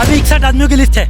अभी 61 आदमियों की लिस्ट है,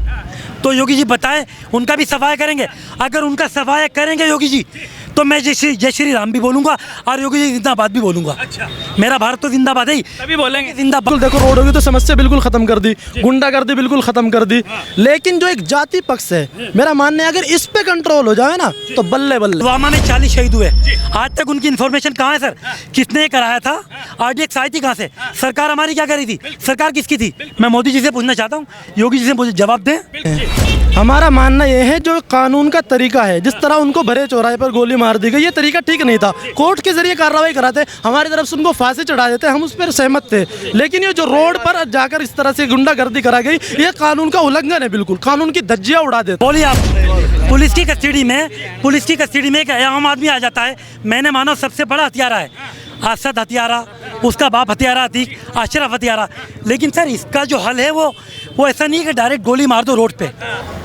तो योगी जी बताएं उनका भी सफाया करेंगे। अगर उनका सफाया करेंगे योगी जी तो मैं जय श्री राम भी बोलूंगा और योगी जी जिंदाबाद भी बोलूंगा। अच्छा, मेरा भारत तो जिंदाबाद है ही, तभी बोलेंगे जिंदाबाद। बिल्कुल, देखो रोडों की तो समस्या बिल्कुल खत्म कर दी, गुंडागर्दी बिल्कुल खत्म कर दी, लेकिन जो एक जाति पक्ष है, मेरा मानना है अगर इस पे कंट्रोल हो जाए ना तो बल्ले बल्ले। पुलवामा में 40 शहीद हुए, आज तक उनकी इन्फॉर्मेशन कहाँ है सर? किसने कराया था? RDX आई थी कहाँ से? सरकार हमारी क्या करी थी? सरकार किसकी थी? मैं मोदी जी से पूछना चाहता हूँ, योगी जी से मुझे जवाब दें। हमारा मानना यह है जो कानून का तरीका है, जिस तरह उनको भरे चौराहे पर गोली मार दी गई, ये तरीका ठीक नहीं था। कोर्ट के जरिए कार्रवाई कराते, हमारी तरफ से उनको फांसी चढ़ा देते, हम उस पर सहमत थे। लेकिन ये जो रोड पर जाकर इस तरह से गुंडागर्दी करा गई, ये कानून का उल्लंघन है, बिल्कुल कानून की धज्जियां उड़ा देते। बोलिए आप, पुलिस की कस्टडी में एक आम आदमी आ जाता है, मैंने मानो सबसे बड़ा हथियारा है, असद हथियारा, उसका बाप हथियारा अतीक, अशरफ हथियारा। लेकिन सर इसका जो हल है वो ऐसा नहीं है कि डायरेक्ट गोली मार दो रोड पे।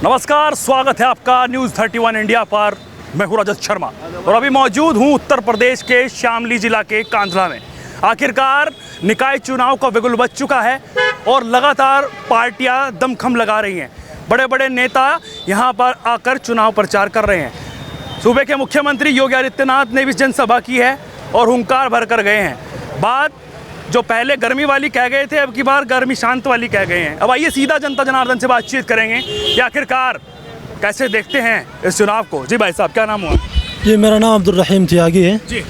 नमस्कार, स्वागत है आपका न्यूज़ 31 इंडिया पर। मैं हूं रजत शर्मा और अभी मौजूद हूं उत्तर प्रदेश के शामली जिला के कांधला में। आखिरकार निकाय चुनाव का बिगुल बज चुका है और लगातार पार्टियां दमखम लगा रही हैं। बड़े बड़े नेता यहां पर आकर चुनाव प्रचार कर रहे हैं। सूबे के मुख्यमंत्री योगी आदित्यनाथ ने भी जनसभा की है और हुंकार भर कर गए हैं। बात जो पहले गर्मी वाली कह गए थे, अब की बार गर्मी शांत वाली कह गए हैं। अब आइए सीधा जनता जनार्दन से बातचीत करेंगे कि आखिरकार कैसे देखते हैं इस चुनाव को। जी भाई साहब, क्या नाम हुआ? जी, मेरा नाम अब्दुल रहीम त्यागी है। जी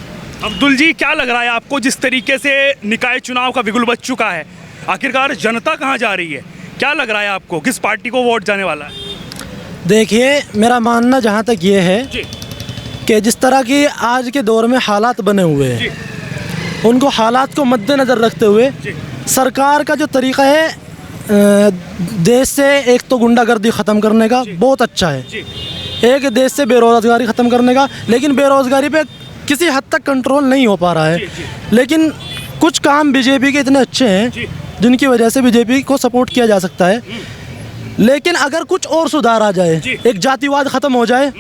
अब्दुल जी, क्या लग रहा है आपको जिस तरीके से निकाय चुनाव का बिगुल बज चुका है, आखिरकार जनता कहाँ जा रही है? क्या लग रहा है आपको, किस पार्टी को वोट जाने वाला है? देखिए, मेरा मानना जहाँ तक ये है कि जिस तरह की आज के दौर में हालात बने हुए हैं, उनको हालात को मद्देनज़र रखते हुए सरकार का जो तरीका है देश से एक तो गुंडागर्दी ख़त्म करने का, बहुत अच्छा है। एक देश से बेरोज़गारी ख़त्म करने का, लेकिन बेरोज़गारी पे किसी हद तक कंट्रोल नहीं हो पा रहा है। लेकिन कुछ काम बीजेपी के इतने अच्छे हैं जिनकी वजह से बीजेपी को सपोर्ट किया जा सकता है। लेकिन अगर कुछ और सुधार आ जाए, एक जातिवाद ख़त्म हो जाए,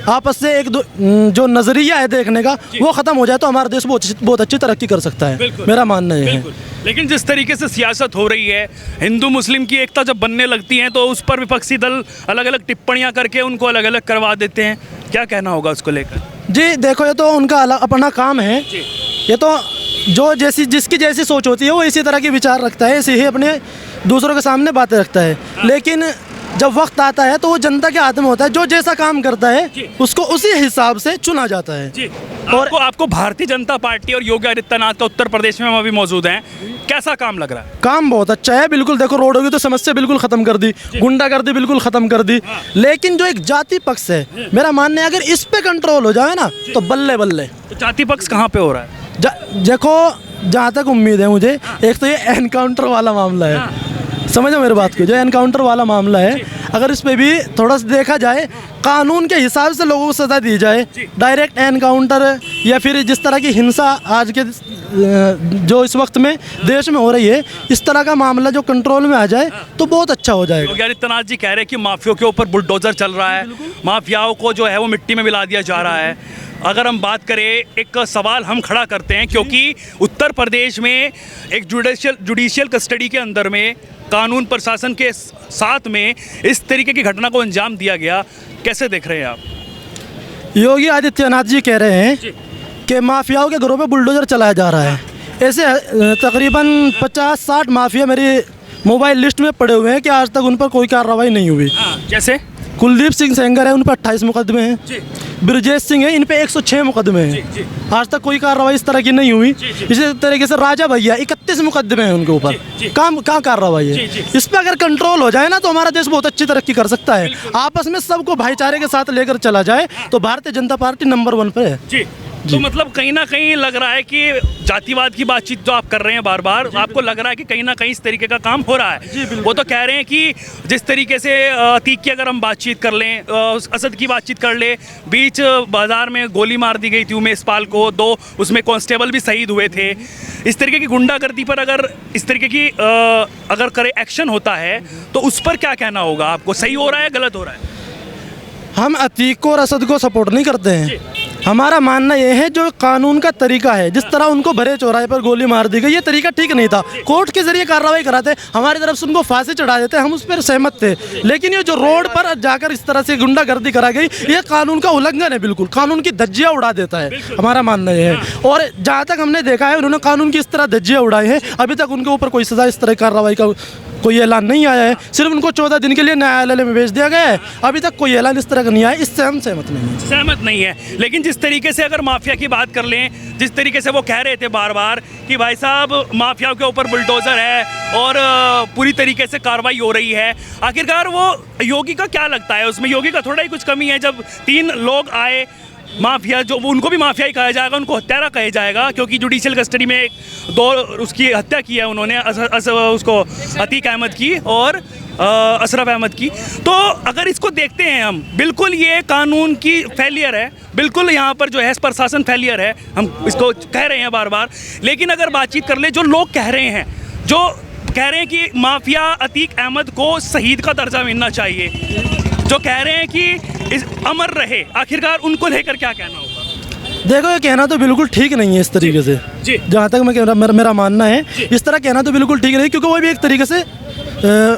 आपस से एक जो नज़रिया है देखने का वो ख़त्म हो जाए, तो हमारा देश बहुत अच्छी तरक्की कर सकता है, मेरा मानना ये है। लेकिन जिस तरीके से सियासत हो रही है, हिंदू मुस्लिम की एकता जब बनने लगती है तो उस पर विपक्षी दल अलग अलग टिप्पणियां करके उनको अलग अलग करवा देते हैं। क्या कहना होगा उसको लेकर? जी देखो, ये तो उनका अपना काम है। ये तो जो जिसकी जैसी सोच होती है वो इसी तरह के विचार रखता है, इसी ही अपने दूसरों के सामने बातें रखता है। लेकिन जब वक्त आता है तो वो जनता के हाथ में होता है, जो जैसा काम करता है उसको उसी हिसाब से चुना जाता है। और आपको भारतीय जनता पार्टी और योगी आदित्यनाथ का उत्तर प्रदेश में हम अभी मौजूद हैं, कैसा काम लग रहा है? काम बहुत अच्छा है, बिल्कुल। देखो रोडों की तो समस्या बिल्कुल खत्म कर दी, गुंडागर्दी बिल्कुल खत्म कर दी, लेकिन जो एक जाति पक्ष है, मेरा मानना है अगर इस पे कंट्रोल हो जाए ना तो बल्ले बल्ले। तो जाति पक्ष कहाँ पे हो रहा है? देखो, जहाँ तक उम्मीद है मुझे, एक तो ये एनकाउंटर वाला मामला है, समझो मेरी बात को, जो एनकाउंटर वाला मामला है, अगर इस पे भी थोड़ा सा देखा जाए, कानून के हिसाब से लोगों को सज़ा दी जाए, डायरेक्ट एनकाउंटर या फिर जिस तरह की हिंसा आज के जो इस वक्त में देश में हो रही है, इस तरह का मामला जो कंट्रोल में आ जाए तो बहुत अच्छा हो जाएगा। योगी आदित्यनाथ जी कह रहे हैं कि माफियाओं के ऊपर बुलडोजर चल रहा है, माफियाओं को जो है वो मिट्टी में मिला दिया जा रहा है। अगर हम बात करें, एक सवाल हम खड़ा करते हैं, क्योंकि उत्तर प्रदेश में एक जुडिशियल कस्टडी के अंदर में कानून प्रशासन के साथ में इस तरीके की घटना को अंजाम दिया गया, कैसे देख रहे हैं आप? योगी आदित्यनाथ जी कह रहे हैं कि माफियाओं के घरों पे बुलडोजर चलाया जा रहा है। ऐसे तकरीबन 50-60 माफिया मेरी मोबाइल लिस्ट में पड़े हुए हैं कि आज तक उन पर कोई कार्रवाई नहीं हुई। जैसे कुलदीप सिंह सेंगर है, उन पर 28 मुकदमे हैं। ब्रजेश सिंह है, इन पे 106 मुकदमे हैं। आज तक कोई कार्रवाई इस तरह की नहीं हुई। इसी तरीके से राजा भैया 31 मुकदमे हैं उनके ऊपर, कहाँ कार्रवाई है? इस पर अगर कंट्रोल हो जाए ना तो हमारा देश बहुत अच्छी तरक्की कर सकता है। आपस में सबको भाईचारे के साथ लेकर चला जाए तो भारतीय जनता पार्टी नंबर 1 पे है। तो मतलब कहीं ना कहीं लग रहा है कि जातिवाद की बातचीत जो आप कर रहे हैं बार बार, आपको लग रहा है कि कहीं ना कहीं इस तरीके का काम हो रहा है। वो तो कह रहे हैं कि जिस तरीके से अतीक की अगर हम बातचीत कर लें, असद की बातचीत कर ले, बीच बाजार में गोली मार दी गई थी उमेश पाल को, 2 उसमें कांस्टेबल भी शहीद हुए थे। इस तरीके की गुंडागर्दी पर अगर इस तरीके की अगर करे एक्शन होता है तो उस पर क्या कहना होगा आपको? सही हो रहा है, गलत हो रहा है? हम अतीक को और असद को सपोर्ट नहीं करते हैं, हमारा मानना यह है जो कानून का तरीका है, जिस तरह उनको भरे चौराहे पर गोली मार दी गई, ये तरीका ठीक नहीं था। कोर्ट के जरिए कार्रवाई कराते, हमारी तरफ से उनको फांसी चढ़ा देते, हम उस पर सहमत थे। लेकिन ये जो रोड पर जाकर इस तरह से गुंडागर्दी करा गई, ये कानून का उल्लंघन है, बिल्कुल कानून की धज्जियां उड़ा देता है, हमारा मानना यह है। और जहाँ तक हमने देखा है, उन्होंने कानून की इस तरह धज्जियां उड़ाई हैं, अभी तक उनके ऊपर कोई सजा इस तरह कार्रवाई का कोई ऐलान नहीं आया है। सिर्फ उनको 14 दिन के लिए न्यायालय में भेज दिया गया है, अभी तक कोई ऐलान इस तरह का नहीं आया। इससे हम सहमत नहीं है। लेकिन जिस तरीके से अगर माफिया की बात कर लें, जिस तरीके से वो कह रहे थे बार बार कि भाई साहब माफिया के ऊपर बुलडोजर है और पूरी तरीके से कार्रवाई हो रही है, आखिरकार वो योगी का क्या लगता है? उसमें योगी का थोड़ा ही कुछ कमी है। जब 3 लोग आए माफिया, जो उनको भी माफिया ही कहा जाएगा, उनको हत्यारा कहा जाएगा, क्योंकि जुडिशियल कस्टडी में 2 उसकी हत्या की है उन्होंने, उसको अतीक अहमद की और अशरफ अहमद की। तो अगर इसको देखते हैं हम, बिल्कुल ये कानून की फेलियर है, बिल्कुल यहाँ पर जो है प्रशासन फेलियर है, हम इसको कह रहे हैं बार बार। लेकिन अगर बातचीत कर ले, जो लोग कह रहे हैं, जो कह रहे हैं कि माफिया अतीक अहमद को शहीद का दर्जा मिलना चाहिए, जो कह रहे हैं कि इस अमर रहे, आखिरकार उनको लेकर क्या कहना होगा? देखो, ये कहना तो बिल्कुल ठीक नहीं है इस तरीके से। जहाँ तक मेरा मानना है, इस तरह कहना तो बिल्कुल ठीक नहीं, क्योंकि वो भी एक तरीके से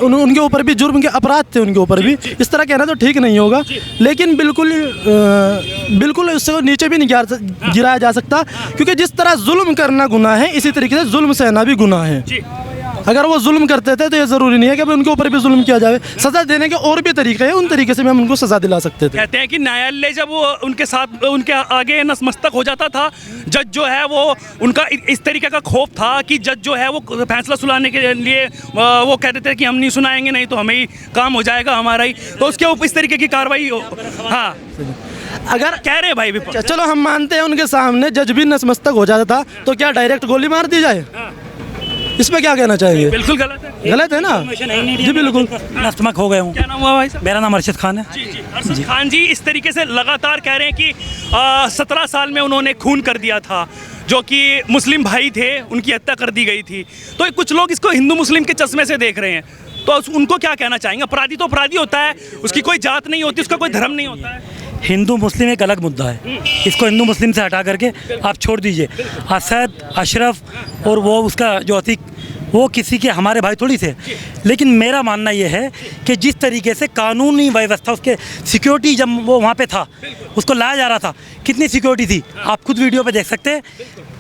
उनके ऊपर भी जुर्म के अपराध थे, उनके ऊपर भी इस तरह कहना तो ठीक नहीं होगा। लेकिन बिल्कुल उससे नीचे भी नहीं गिराया जा सकता, क्योंकि जिस तरह जुल्म करना गुनाह है, इसी तरीके से जुल्म सहना भी गुनाह है। अगर वो जुल्म करते थे तो ये ज़रूरी नहीं है कि उनके ऊपर भी जुल्म किया जाए। सज़ा देने के और भी तरीके हैं, उन तरीके से भी हम उनको सज़ा दिला सकते थे। कहते हैं कि न्यायालय जब वो उनके साथ, उनके आगे नतमस्तक हो जाता था, जज जो है वो उनका इस तरीके का खौफ था कि जज जो है वो फैसला सुनाने के लिए वो कहते थे कि हम नहीं सुनाएंगे, नहीं तो हमें ही काम हो जाएगा हमारा ही, तो उसके ऊपर इस तरीके की कार्रवाई। हाँ, अगर कह रहे भाई चलो हम मानते हैं उनके सामने जज भी नतमस्तक हो जाता था, तो क्या डायरेक्ट गोली मार दी जाए? इस पे क्या कहना चाहेंगे? बिल्कुल गलत है, गलत है ना जी, बिल्कुल। नतमस्तक हो गए हूँ। क्या नाम हुआ भाई साहब? मेरा नाम अरशद खान है। जी, अरशद खान जी इस तरीके से लगातार कह रहे हैं कि 17 साल में उन्होंने खून कर दिया था, जो कि मुस्लिम भाई थे, उनकी हत्या कर दी गई थी। तो कुछ लोग इसको हिंदू मुस्लिम के चश्मे से देख रहे हैं, तो उनको क्या कहना चाहेंगे? अपराधी तो अपराधी होता है, उसकी कोई जात नहीं होती, उसका कोई धर्म नहीं होता है। हिंदू मुस्लिम एक अलग मुद्दा है, इसको हिंदू मुस्लिम से हटा करके आप छोड़ दीजिए। असद, अशरफ और वो उसका जो अतीक, वो किसी के हमारे भाई थोड़ी थे। लेकिन मेरा मानना ये है कि जिस तरीके से कानूनी व्यवस्था, उसके सिक्योरिटी, जब वो वहाँ पे था, उसको लाया जा रहा था, कितनी सिक्योरिटी थी आप खुद वीडियो पे देख सकते हैं,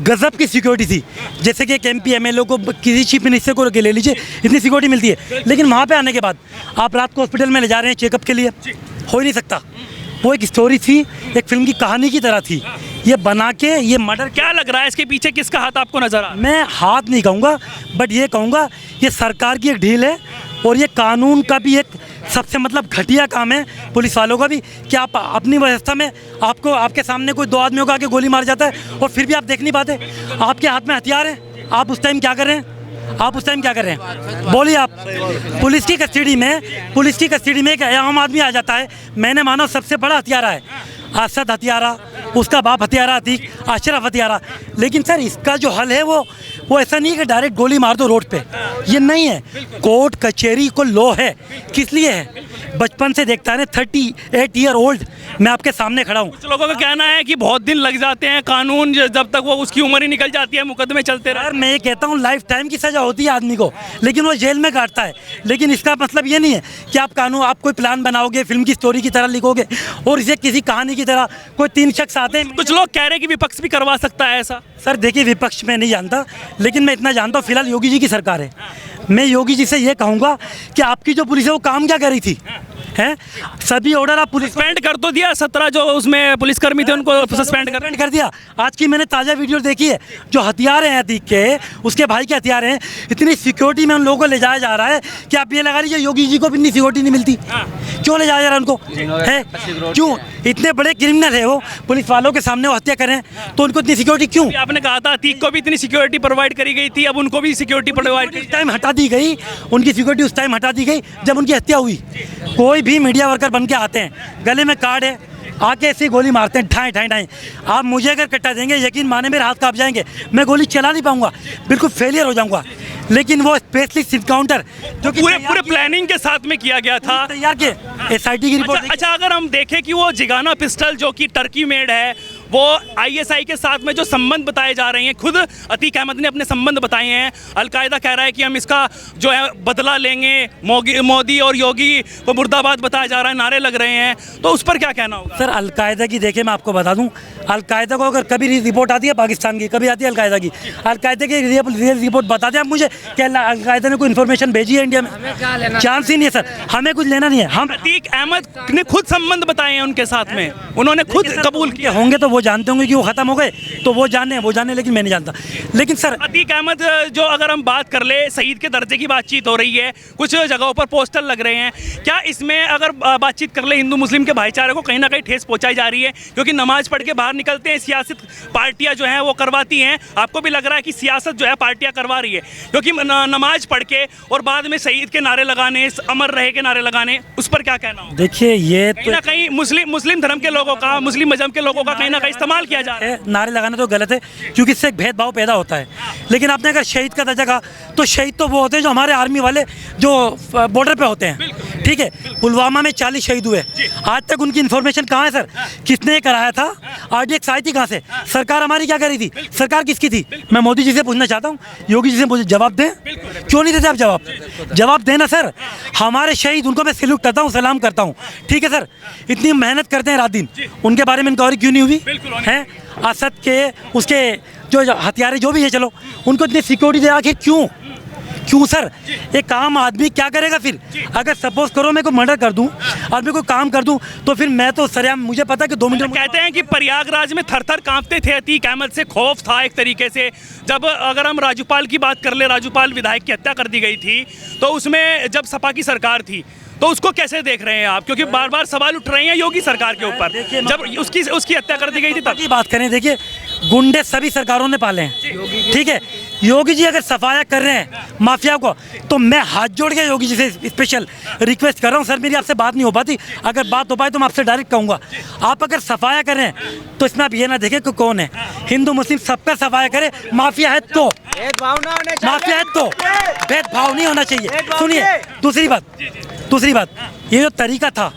गजब की सिक्योरिटी थी। जैसे कि एक MP MLA को, किसी चीफ मिनिस्टर को ले लीजिए, इतनी सिक्योरिटी मिलती है। लेकिन वहाँ पे आने के बाद आप रात को हॉस्पिटल में ले जा रहे हैं चेकअप के लिए, हो ही नहीं सकता। वो एक स्टोरी थी, एक फिल्म की कहानी की तरह थी, ये बना के ये मर्डर। क्या लग रहा है इसके पीछे किसका हाथ आपको नजर आ रहा है? मैं हाथ नहीं कहूँगा, बट ये कहूँगा ये सरकार की एक ढील है, और ये कानून का भी एक सबसे मतलब घटिया काम है पुलिस वालों का भी, कि आप अपनी व्यवस्था में आपको, आपके सामने कोई 2 आदमियों का आके गोली मार जाता है और फिर भी आप देख नहीं पाते। आपके हाथ में हथियार है, आप उस टाइम क्या कर रहे हैं? आप उस टाइम क्या कर रहे हैं? बोलिए आप। पुलिस की कस्टडी में एक आम आदमी आ जाता है, मैंने मानो सबसे बड़ा हथियारा है, असद हथियारा, उसका बाप हथियारा अतीक, अशरफ हथियारा। लेकिन सर इसका जो हल है वो ऐसा नहीं है कि डायरेक्ट गोली मार दो रोड पे, ये नहीं है। कोर्ट कचहरी को लो है, किस लिए है? बचपन से देखता है ना, 38 ईयर ओल्ड मैं आपके सामने खड़ा हूँ। कुछ लोगों का कहना है कि बहुत दिन लग जाते हैं, कानून जब तक वो उसकी उम्र ही निकल जाती है, मुकदमे चलते रहे। मैं ये कहता हूँ लाइफ टाइम की सज़ा होती है आदमी को, लेकिन वो जेल में काटता है। लेकिन इसका मतलब ये नहीं है कि आप कानून, आप कोई प्लान बनाओगे, फिल्म की स्टोरी की तरह लिखोगे और इसे किसी कहानी की तरह कोई 3 शख्स आते हैं। कुछ लोग कह रहे हैं कि विपक्ष भी करवा सकता है ऐसा। सर देखिए, विपक्ष में नहीं जानता, लेकिन मैं इतना जानता हूँ फिलहाल योगी जी की सरकार है। मैं योगी जी से ये कहूँगा कि आपकी जो पुलिस है वो काम क्या कर रही थी? हैं सभी ऑर्डर आप पुलिस सस्पेंड कर तो दिया, 17 जो उसमें पुलिसकर्मी थे उनको सस्पेंड कर दिया। आज की मैंने ताज़ा वीडियो देखी है, जो हथियार हैं अतीक के, उसके भाई के हथियार हैं, इतनी सिक्योरिटी में उन लोगों को ले जाया जा रहा है कि आप ये लगा लीजिए योगी जी को भी इतनी सिक्योरिटी नहीं मिलती। क्यों ले जाया जा रहा है उनको? है क्यों? इतने बड़े क्रिमिनल है वो, पुलिस वालों के सामने वो हत्या करें तो उनको इतनी सिक्योरिटी क्यों? आपने कहा था अतीक को भी इतनी सिक्योरिटी प्रोवाइड करी गई थी, अब उनको भी सिक्योरिटी प्रोवाइड उस टाइम हटा दी गई, उनकी सिक्योरिटी उस टाइम हटा दी गई जब उनकी हत्या हुई। कोई भी मीडिया वर्कर बन के आते हैं, गले में कार्ड है, आके ऐसी गोली मारते हैं, ढाई ढाई ढाई। आप मुझे अगर कट्टा देंगे, यकीन माने मेरे हाथ कांप जाएंगे, मैं गोली चला नहीं पाऊंगा, बिल्कुल फेलियर हो जाऊंगा। लेकिन वो स्पेशलिस्ट इनकाउंटर जो कि पूरे प्लानिंग के साथ में किया गया था, तैयार किए, SIT की रिपोर्ट। अच्छा, अगर हम देखें कि वो जिगाना पिस्टल जो कि टर्की मेड है वो आईएसआई के साथ में जो संबंध बताए जा रहे हैं, खुद अतीक अहमद ने अपने संबंध बताए हैं। अलकायदा कह रहा है कि हम इसका जो है बदला लेंगे, मोदी और योगी को मुर्दाबाद बताया जा रहा है, नारे लग रहे हैं, तो उस पर क्या कहना होगा? सर अलकायदा की देखिए मैं आपको बता दूं, अलकायदा को अगर कभी रिपोर्ट आती है पाकिस्तान की, कभी आती है अलकायदा की, अलकायदा की रिपोर्ट बता दें आप मुझे कि अलकायदा ने कोई इन्फॉर्मेशन भेजी है इंडिया में? चांस ही नहीं है सर, हमें कुछ लेना नहीं है। हम अतीक अहमद ने खुद संबंध बताए हैं उनके साथ में, उन्होंने खुद कबूल किया। होंगे तो वो जानते होंगे कि वो खत्म हो गए, तो वो जाने लेकिन मैं नहीं जानता। लेकिन सर अतीक अहमद जो अगर हम बात कर ले, शहीद के दर्जे की बातचीत हो रही है, कुछ जगहों पर पोस्टर लग रहे हैं, क्या इसमें अगर बातचीत कर ले हिंदू मुस्लिम के भाईचारे को कहीं ना कहीं ठेस पहुंचाई जा रही है? क्योंकि नमाज पढ़ के बाहर निकलते हैं, सियासत पार्टियां जो हैं वो करवाती हैं। आपको भी लग रहा है कि सियासत जो है पार्टियां करवा रही है? क्योंकि नमाज पढ़ के और बाद में शहीद के नारे लगाने, अमर रहे के नारे लगाने, उस पर क्या कहना हो? देखिए ये कहीं ना कहीं मुस्लिम धर्म के लोगों का, मुस्लिम मजहब के लोगों का कहीं ना कहीं इस्तेमाल किया जा रहा है। नारे लगाना तो गलत है, क्योंकि इससे एक भेदभाव पैदा होता है। लेकिन आपने अगर शहीद का दर्जा कहा, तो शहीद तो वो होते हैं जो हमारे आर्मी वाले जो बॉर्डर पे होते हैं, ठीक है। पुलवामा में 40 शहीद हुए, आज तक उनकी इन्फॉर्मेशन कहाँ है सर? किसने कराया था? RDX आई थी कहाँ से? सरकार हमारी क्या करी थी? सरकार किसकी थी? मैं मोदी जी से पूछना चाहता हूँ, योगी जी से मुझे जवाब दें। क्यों नहीं देते आप जवाब देना सर। हमारे शहीद, उनको मैं सैल्यूट करता हूँ, सलाम करता हूँ, ठीक है सर। इतनी मेहनत करते हैं रात दिन, उनके बारे में इंक्वायरी क्यों नहीं हुई है? असद के उसके जो हथियारे जो भी है, चलो उनको इतनी सिक्योरिटी दे, आखिर क्यों सर? एक आम आदमी क्या करेगा फिर? अगर सपोज करो मैं को मर्डर कर दूं और मैं कोई काम कर दूं, तो फिर मैं तो सरेआम, मुझे पता कि 2 मिनट कहते हैं कि प्रयागराज में थर-थर कांपते थे अतीक अहमद से, खौफ था एक तरीके से। जब अगर हम राजूपाल की बात कर ले, राजूपाल विधायक की हत्या कर दी गई थी, तो उसमें जब सपा की सरकार थी, तो उसको कैसे देख रहे हैं आप? क्योंकि बार बार सवाल उठ रहे हैं योगी सरकार के ऊपर, जब उसकी हत्या कर दी गई थी तब की बात करें। देखिए गुंडे सभी सरकारों ने पाले हैं, ठीक है। योगी जी अगर सफाया कर रहे हैं माफिया को, तो मैं हाथ जोड़ के योगी जी से स्पेशल रिक्वेस्ट कर रहा हूं, सर मेरी आपसे बात नहीं हो पाती, अगर बात हो पाए तो मैं आपसे डायरेक्ट कहूंगा, आप अगर सफाया कर रहे हैं तो इसमें आप ये ना देखें कि कौन है, हिंदू मुस्लिम सबका सफाया करे। माफिया है तो भेदभाव नहीं होना चाहिए। सुनिए दूसरी बात, ये जो तरीका था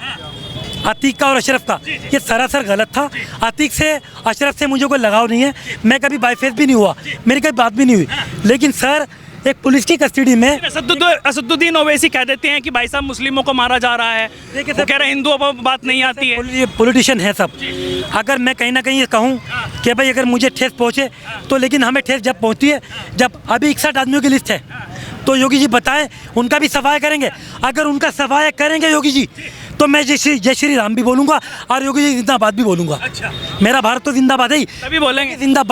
अतीक का और अशरफ का, ये सरासर गलत था। अतीक से, अशरफ से मुझे कोई लगाव नहीं है, मैं कभी बाईफेस भी नहीं हुआ, मेरी कभी बात भी नहीं हुई। लेकिन सर एक पुलिस की कस्टडी में असदुद्दीन ओवैसी कह देते हैं कि भाई साहब मुस्लिमों को मारा जा रहा है, देखिए वो कह रहे हैं हिंदुओं पर बात नहीं आती है। ये पॉलिटिशियन है सब। अगर मैं कहीं ना कहीं ये कहूँ कि भाई अगर मुझे ठेस पहुँचे, तो लेकिन हमें ठेस जब पहुँचती है, जब अभी 61 आदमियों की लिस्ट है, तो योगी जी बताएं उनका भी सफाया करेंगे। अगर उनका सफाया करेंगे योगी जी, तो मैं जय श्री राम भी बोलूँगा और योगी जी जिंदाबाद भी बोलूँगा। अच्छा। मेरा भारत तो जिंदाबाद है ही, तभी बोलेंगे जिंदाबाद।